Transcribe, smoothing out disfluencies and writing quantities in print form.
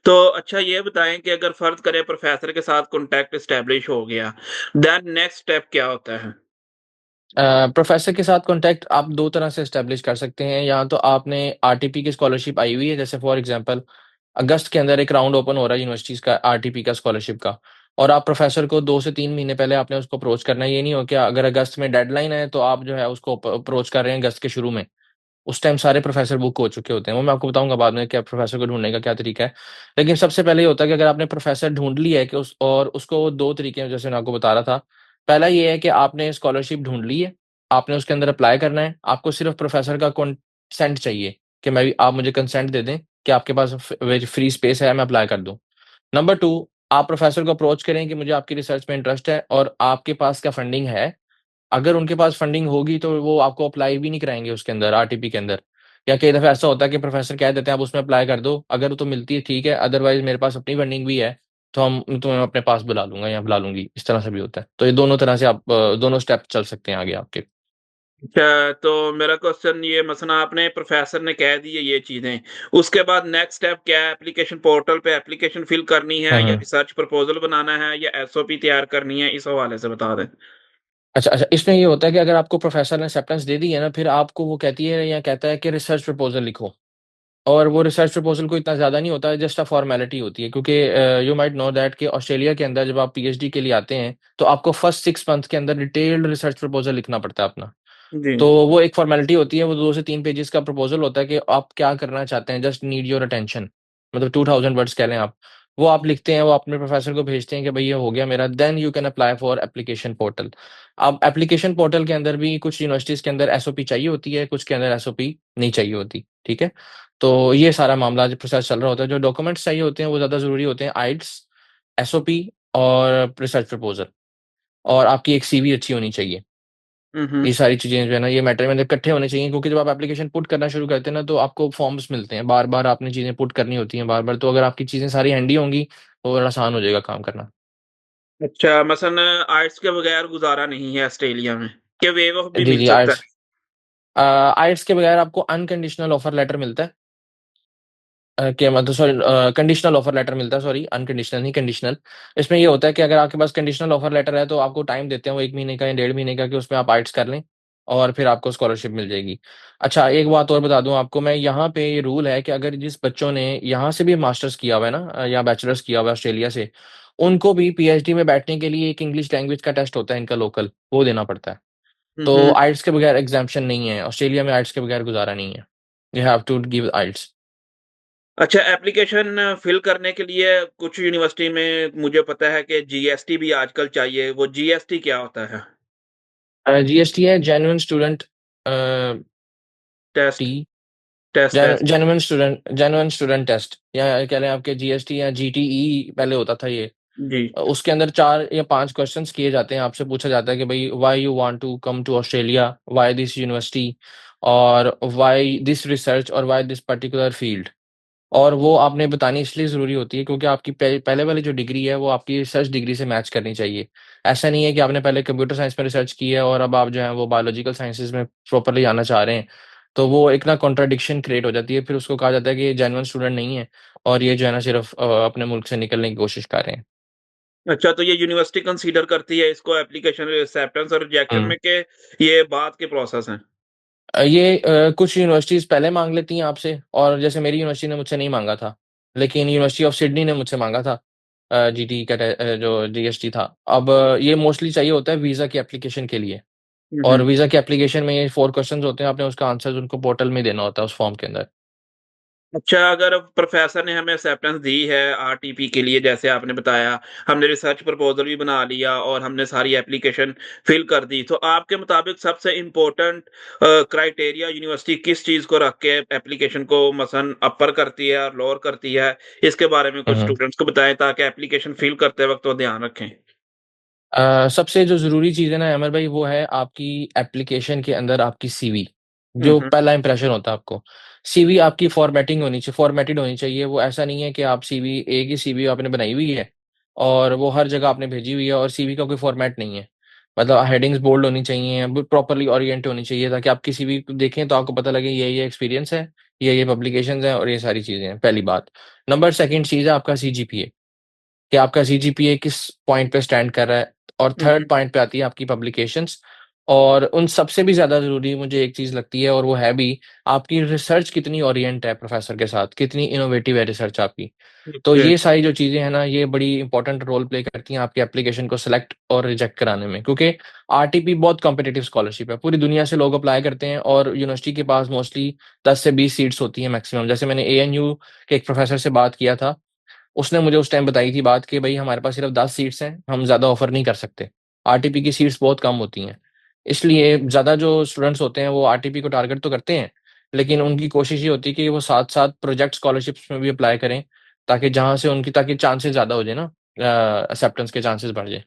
तो अच्छा ये बताएँ कि अगर फ़र्ज़ करें प्रोफ़ेसर के साथ कॉन्टैक्ट एस्टेब्लिश हो गया, देन नेक्स्ट स्टेप क्या होता है? प्रोफ़ेसर के साथ कॉन्टैक्ट आप 2 तरह से एस्टेब्लिश कर सकते हैं, या तो आपने आरटीपी की स्कॉलरशिप आई हुई है, जैसे फॉर एग्ज़ाम्पल अगस्त के अंदर एक राउंड ओपन हो रहा है यूनिवर्सिटीज़ का आरटीपी का स्कॉलरशिप का, और आप प्रोफ़ेसर को 2 से 3 महीने पहले आपने उसको अप्रोच करना है। ये नहीं हो कि अगर अगस्त में डेडलाइन है, तो आप जो है उसको अप्रोच कर रहे हैं अगस्त के शुरू में। उस टाइम सारे प्रोफ़ेसर बुक हो चुके होते हैं। वो मैं आपको बताऊँगा बाद में कि आप प्रोफ़ेसर को ढूँढने का क्या तरीका है। लेकिन सबसे पहले ये होता है कि अगर आपने प्रोफ़ेसर ढूँढ लिया है कि उस और उसको 2 तरीके हैं जैसे मैं आपको बता रहा था। पहला ये है कि आपने स्कॉलरशिप ढूँढ ली है, आपने उसके अंदर अप्लाई करना है, आपको सिर्फ़ प्रोफ़ेसर का कंसेंट चाहिए कि मैं भी आप मुझे कंसेंट दे दें कि आपके पास फ्री स्पेस है, मैं अप्लाई कर दूँ। नंबर 2, आप प्रोफ़ेसर को अप्रोच करें कि मुझे आपकी रिसर्च में इंटरेस्ट है और आपके पास क्या फंडिंग है। अगर उनके पास फंडिंग होगी तो वो आपको अप्लाई भी नहीं कराएँगे उसके अंदर आरटीपी के अंदर। या कई दफ़ा ऐसा होता है कि प्रोफ़ेसर कह देते हैं आप उसमें अप्लाई कर दो, अगर तो मिलती है ठीक है, अदरवाइज़ मेरे पास अपनी फंडिंग भी है, तो हम तुम्हें अपने पास बुला लूँगा या बुला लूँगी, इस तरह से भी होता है। तो ये दोनों तरह से आप दोनों स्टेप चल सकते हैं आगे आपके। अच्छा, तो मेरा क्वेश्चन ये मसलन आपने प्रोफ़ेसर ने कह दी है ये चीज़ें, उसके बाद नेक्स्ट स्टेप क्या है? एप्लीकेशन पोर्टल पे एप्लीकेशन फ़िल करनी है हाँ, या हाँ। रिसर्च प्रपोज़ल बनाना है या एसओपी तैयार करनी है? इस हवाले से बता दें। अच्छा, अच्छा, इसमें ये होता है कि अगर आपको प्रोफ़ेसर ने एक्सेप्टेंस दे दी है ना, फिर आपको वो कहती है या कहता है कि रिसर्च प्रपोज़ल लिखो। और वो रिसर्च प्रपोज़ल कोई इतना ज़्यादा नहीं होता है, जस्ट अ फ़ॉर्मेलिटी होती है, क्योंकि यू माइट नो दैट कि ऑस्ट्रेलिया के अंदर जब आप पीएचडी के लिए आते हैं, तो आपको फर्स्ट 6 मंथ के अंदर डिटेल्ड रिसर्च प्रपोज़ल लिखना पड़ता है अपना। जी। तो वो एक फ़ॉर्मेलिटी होती है, वो 2 से 3 पेजेज़ का प्रपोज़ल होता है कि आप क्या करना चाहते हैं, जस्ट नीड योर अटेंशन, मतलब 2000 वर्ड्स कह लें आप। वो आप लिखते हैं, वो अपने प्रोफ़ेसर को भेजते हैं कि भई ये हो गया मेरा, then you can apply for application portal. अब एप्लीकेशन पोर्टल के अंदर भी कुछ यूनिवर्सिटीज़ के अंदर एसओपी चाहिए होती है, कुछ के अंदर एसओपी नहीं चाहिए होती, ठीक है? तो ये सारा मामला जो प्रोसेस चल रहा होता है, जो डॉक्यूमेंट्स चाहिए होते हैं, वो ज़्यादा ज़रूरी होते हैं, आइट्स, एसओपी और रिसर्च प्रपोज़ल, और आपकी एक सीवी अच्छी होनी चाहिए। हुँ, हुँ। ये सारी चीज़ें जो है ना, ये मैटर में इकट्ठे होने चाहिए, क्योंकि जब आप एप्लीकेशन पुट करना शुरू करते हैं ना, तो आपको फॉर्म्स मिलते हैं, बार-बार आपने चीज़ें पुट करनी होती हैं बार-बार, तो अगर आपकी चीज़ें सारी हैंडी होंगी, तो और आसान हो जाएगा काम करना। अच्छा, मसलन आर्ट्स के बगैर गुज़ारा नहीं है ऑस्ट्रेलिया में, कि वेव ऑफ भी जी, मिल जी, सकता आइट्स आइट्स के बगैर आपको अनकंडीशनल ऑफर लेटर मिलता है। क्या मतलब सॉरी, कंडीशनल ऑफर लेटर मिलता है, सॉरी, अनकंडीशनल नहीं, कंडीशनल। इसमें ये होता है कि अगर आपके पास कंडीशनल ऑफर लेटर है, तो आपको टाइम देते हैं वो 1 महीने का या 1.5 महीने का, कि उसमें आप आइट्स कर लें और फिर आपको स्कॉलरशिप मिल जाएगी। अच्छा, एक बात और बता दूँ आपको मैं, यहाँ पे ये रूल है कि अगर जिस बच्चों ने यहाँ से भी मास्टर्स किया हुआ है ना, या बैचलर्स किया हुआ है ऑस्ट्रेलिया से, उनको भी पीएचडी में बैठने के लिए एक इंग्लिश लैंग्वेज का टेस्ट होता है इनका लोकल, वो देना पड़ता है। है। हुँ, तो हुँ। आइट्स के बगैर एग्ज़ाम्पशन नहीं है, ऑस्ट्रेलिया में आइट्स के बगैर गुज़ारा नहीं है। You have to give आइट्स। अच्छा एप्लीकेशन फ़िल करने के लिए कुछ यूनिवर्सिटी में मुझे पता है कि जीएसटी भी आजकल चाहिए, वो जीएसटी क्या होता है? जीएसटी है genuine student a, T test test. Genuine student test, या कह लें आपके जीएसटी या जीटीई पहले होता था ये। जी। उसके अंदर 4 या 5 क्वेश्चन्स किए जाते हैं, आपसे पूछा जाता है कि भई why you want to come to Australia, why this university, और व्हाई दिस रिसर्च, और व्हाई दिस पर्टिकुलर फील्ड। और वो आपने बतानी इसलिए ज़रूरी होती है क्योंकि आपकी पहले वाली जो डिग्री है वो आपकी रिसर्च डिग्री से मैच करनी चाहिए। ऐसा नहीं है कि आपने पहले कंप्यूटर साइंस में रिसर्च की है और अब आप जो है वो बायोलॉजिकल साइंसेज़ में प्रॉपर्ली आना चाह रहे हैं। तो वो एक ना कॉन्ट्रडिक्शन क्रिएट हो जाती है, फिर उसको कहा जाता है कि ये जेन्युइन स्टूडेंट नहीं है और ये जो है ना सिर्फ़ अपने मुल्क से निकलने की कोशिश कर रहे हैं। अच्छा तो ये यूनिवर्सिटी कंसीडर करती है इसको एप्लीकेशन एक्सेप्टेंस और रिजेक्शन हुँ। में के ये बाद के प्रोसेस हैं? ये कुछ यूनिवर्सिटीज़ पहले माँग लेती हैं आपसे, और जैसे मेरी यूनिवर्सिटी ने मुझसे नहीं माँगा था, लेकिन यूनिवर्सिटी ऑफ सिडनी ने मुझसे माँगा था जीटी का जो जीएसटी था। अब ये मोस्टली चाहिए होता है वीज़ा की एप्लीकेशन के लिए, हुँ, और हुँ। वीज़ा की एप्लीकेशन में ये 4 क्वेश्चन्स होते हैं, आपने उसका आंसर्स उनको पोर्टल में देना होता है उस फॉर्म के अंदर। अच्छा अगर प्रोफ़ेसर ने हमें एक्सेप्टेंस दी है आरटीपी के लिए जैसे आपने बताया, हमने रिसर्च प्रपोज़ल भी बना लिया और हमने सारी एप्लीकेशन फ़िल कर दी, तो आपके मुताबिक सबसे इम्पोर्टेंट क्राइटेरिया यूनिवर्सिटी किस चीज़ को रख के एप्लीकेशन को मसलन अपर करती है और लोअर करती है? इसके बारे में हुँ, कुछ हुँ। स्टूडेंट्स को बताएँ ताकि एप्लीकेशन फ़िल करते वक़्त वो ध्यान रखें। सबसे जो ज़रूरी चीज़ है ना अमर भाई, वो है आपकी एप्लीकेशन के अंदर आपकी सीवी, हुँ, जो हुँ। पहला इंप्रेशन होता है आपको। सीवी आपकी फॉर्मेटेड होनी चाहिए, वो ऐसा नहीं है कि आप सीवी एक ही सीवी आपने बनाई हुई है और वो हर जगह आपने भेजी हुई है और सीवी का कोई फॉर्मेट नहीं है। मतलब हेडिंग्स बोल्ड होनी चाहिए, प्रॉपर्ली ओरिएंट होनी चाहिए, ताकि आप किसी भी देखें तो आपको पता लगे ये एक्सपीरियंस है, ये पब्लिकेशंस हैं और ये सारी चीज़ें हैं, पहली बात। नंबर सेकंड चीज़ है आपका सीजीपीए, कि आपका सीजीपीए किस पॉइंट पे स्टैंड कर रहा है। और हुँ, थर्ड हुँ। पॉइंट पे आती है आपकी पब्लिकेशंस। और उन सबसे भी ज़्यादा ज़रूरी मुझे एक चीज़ लगती है, और वो है भी आपकी रिसर्च कितनी ओरिएंट है प्रोफ़ेसर के साथ, कितनी इनोवेटिव है रिसर्च आपकी। तो ओके। ये सारी जो चीज़ें हैं ना, ये बड़ी इंपॉर्टेंट रोल प्ले करती हैं आपकी एप्लीकेशन को सिलेक्ट और रिजेक्ट कराने में, क्योंकि आरटीपी बहुत कॉम्पिटिटिव स्कॉलरशिप है, पूरी दुनिया से लोग अप्लाई करते हैं और यूनिवर्सिटी के पास मोस्टली 10 से 20 सीट्स होती हैं मैक्सिमम। जैसे मैंने एएनयू के एक प्रोफ़ेसर से बात किया था, उसने मुझे उस टाइम बताई थी बात कि भई हमारे पास सिर्फ़ 10 सीट्स हैं, हम ज़्यादा ऑफ़र नहीं कर सकते। आरटीपी की सीट्स बहुत कम होती हैं। इसलिए ज़्यादा जो स्टूडेंट्स होते हैं वो आरटीपी को टारगेट तो करते हैं, लेकिन उनकी कोशिश ये होती है कि वो साथ-साथ प्रोजेक्ट स्कॉलरशिप्स में भी अप्लाई करें, ताकि जहाँ से उनकी ताकि चांसेस ज़्यादा हो जाए ना, एक्सेप्टेंस के चांसेस बढ़ जाएँ।